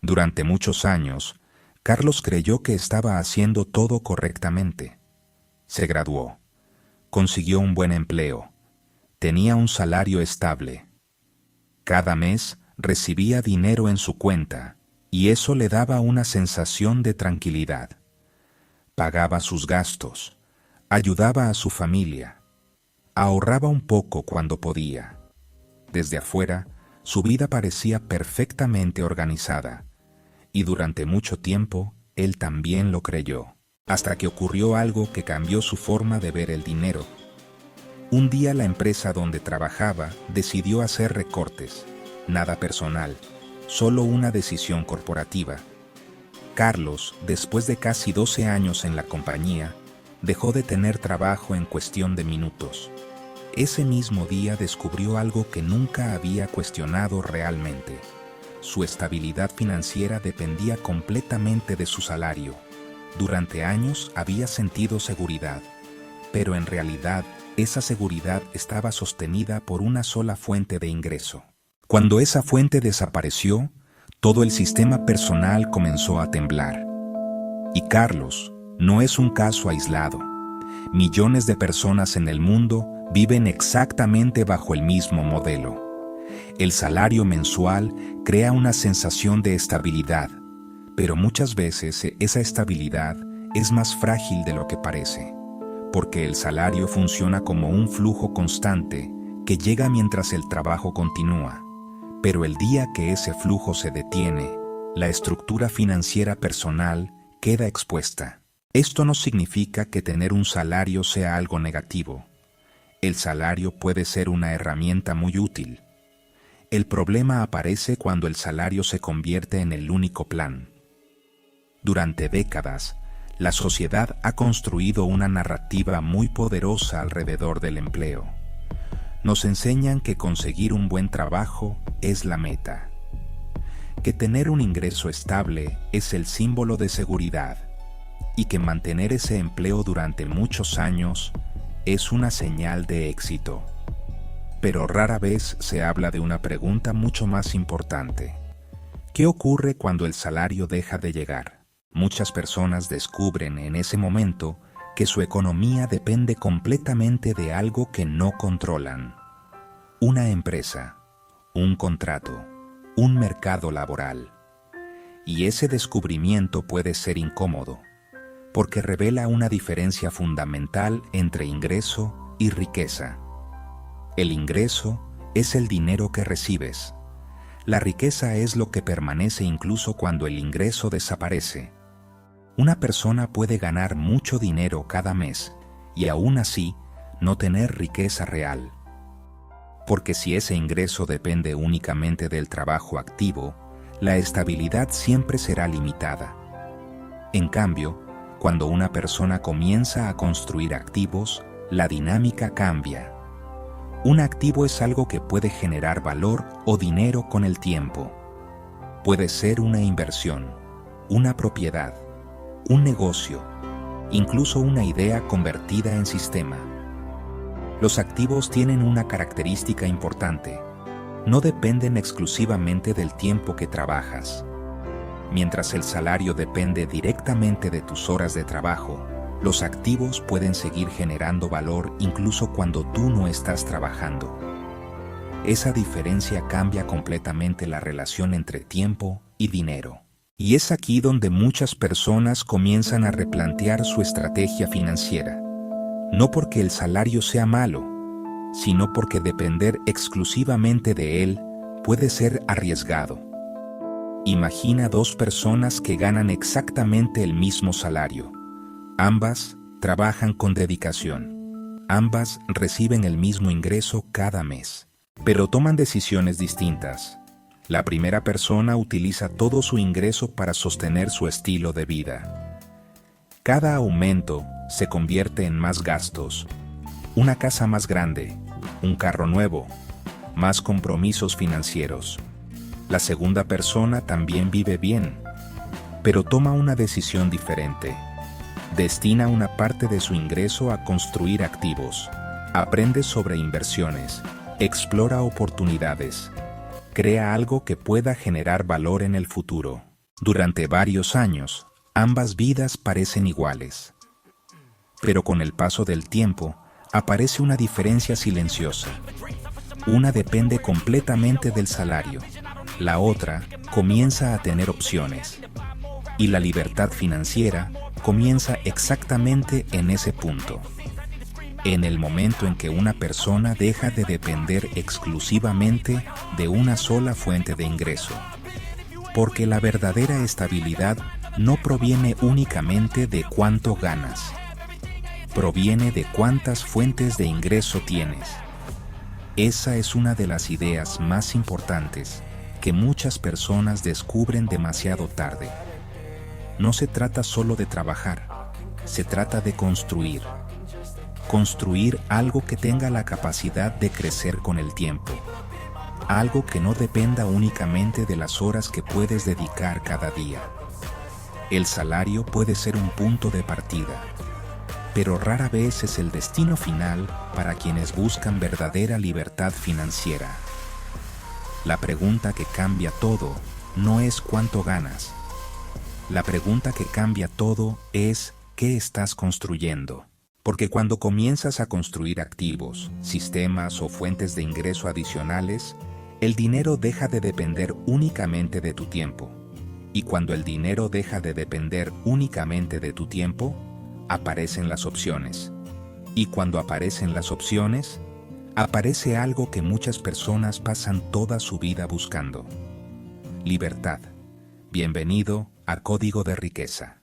Durante muchos años, Carlos creyó que estaba haciendo todo correctamente. Se graduó, consiguió un buen empleo, tenía un salario estable. Cada mes recibía dinero en su cuenta y eso le daba una sensación de tranquilidad. Pagaba sus gastos, ayudaba a su familia, ahorraba un poco cuando podía. Desde afuera, su vida parecía perfectamente organizada, y durante mucho tiempo él también lo creyó, hasta que ocurrió algo que cambió su forma de ver el dinero. Un día la empresa donde trabajaba decidió hacer recortes, nada personal, solo una decisión corporativa. Carlos, después de casi 12 años en la compañía, dejó de tener trabajo en cuestión de minutos. Ese mismo día descubrió algo que nunca había cuestionado realmente. Su estabilidad financiera dependía completamente de su salario. Durante años había sentido seguridad, pero en realidad esa seguridad estaba sostenida por una sola fuente de ingreso. Cuando esa fuente desapareció, todo el sistema personal comenzó a temblar. Y Carlos no es un caso aislado. Millones de personas en el mundo viven exactamente bajo el mismo modelo. El salario mensual crea una sensación de estabilidad, pero muchas veces esa estabilidad es más frágil de lo que parece, porque el salario funciona como un flujo constante que llega mientras el trabajo continúa. Pero el día que ese flujo se detiene, la estructura financiera personal queda expuesta. Esto no significa que tener un salario sea algo negativo. El salario puede ser una herramienta muy útil. El problema aparece cuando el salario se convierte en el único plan. Durante décadas, la sociedad ha construido una narrativa muy poderosa alrededor del empleo. Nos enseñan que conseguir un buen trabajo es la meta, que tener un ingreso estable es el símbolo de seguridad y que mantener ese empleo durante muchos años es una señal de éxito. Pero rara vez se habla de una pregunta mucho más importante. ¿Qué ocurre cuando el salario deja de llegar? Muchas personas descubren en ese momento que su economía depende completamente de algo que no controlan. Una empresa, un contrato, un mercado laboral. Y ese descubrimiento puede ser incómodo, porque revela una diferencia fundamental entre ingreso y riqueza. El ingreso es el dinero que recibes. La riqueza es lo que permanece incluso cuando el ingreso desaparece. Una persona puede ganar mucho dinero cada mes y aún así no tener riqueza real. Porque si ese ingreso depende únicamente del trabajo activo, la estabilidad siempre será limitada. En cambio, cuando una persona comienza a construir activos, la dinámica cambia. Un activo es algo que puede generar valor o dinero con el tiempo. Puede ser una inversión, una propiedad, un negocio, incluso una idea convertida en sistema. Los activos tienen una característica importante. No dependen exclusivamente del tiempo que trabajas. Mientras el salario depende directamente de tus horas de trabajo, los activos pueden seguir generando valor incluso cuando tú no estás trabajando. Esa diferencia cambia completamente la relación entre tiempo y dinero. Y es aquí donde muchas personas comienzan a replantear su estrategia financiera. No porque el salario sea malo, sino porque depender exclusivamente de él puede ser arriesgado. Imagina dos personas que ganan exactamente el mismo salario. Ambas trabajan con dedicación. Ambas reciben el mismo ingreso cada mes, pero toman decisiones distintas. La primera persona utiliza todo su ingreso para sostener su estilo de vida. Cada aumento se convierte en más gastos, una casa más grande, un carro nuevo, más compromisos financieros. La segunda persona también vive bien, pero toma una decisión diferente. Destina una parte de su ingreso a construir activos, aprende sobre inversiones, explora oportunidades, crea algo que pueda generar valor en el futuro. Durante varios años, ambas vidas parecen iguales. Pero con el paso del tiempo, aparece una diferencia silenciosa. Una depende completamente del salario, la otra comienza a tener opciones. Y la libertad financiera comienza exactamente en ese punto. En el momento en que una persona deja de depender exclusivamente de una sola fuente de ingreso. Porque la verdadera estabilidad no proviene únicamente de cuánto ganas. Proviene de cuántas fuentes de ingreso tienes. Esa es una de las ideas más importantes que muchas personas descubren demasiado tarde. No se trata solo de trabajar, se trata de construir. Construir algo que tenga la capacidad de crecer con el tiempo. Algo que no dependa únicamente de las horas que puedes dedicar cada día. El salario puede ser un punto de partida, pero rara vez es el destino final para quienes buscan verdadera libertad financiera. La pregunta que cambia todo no es cuánto ganas. La pregunta que cambia todo es ¿qué estás construyendo? Porque cuando comienzas a construir activos, sistemas o fuentes de ingreso adicionales, el dinero deja de depender únicamente de tu tiempo. Y cuando el dinero deja de depender únicamente de tu tiempo, aparecen las opciones. Y cuando aparecen las opciones, aparece algo que muchas personas pasan toda su vida buscando. Libertad. Bienvenido a Código de Riqueza.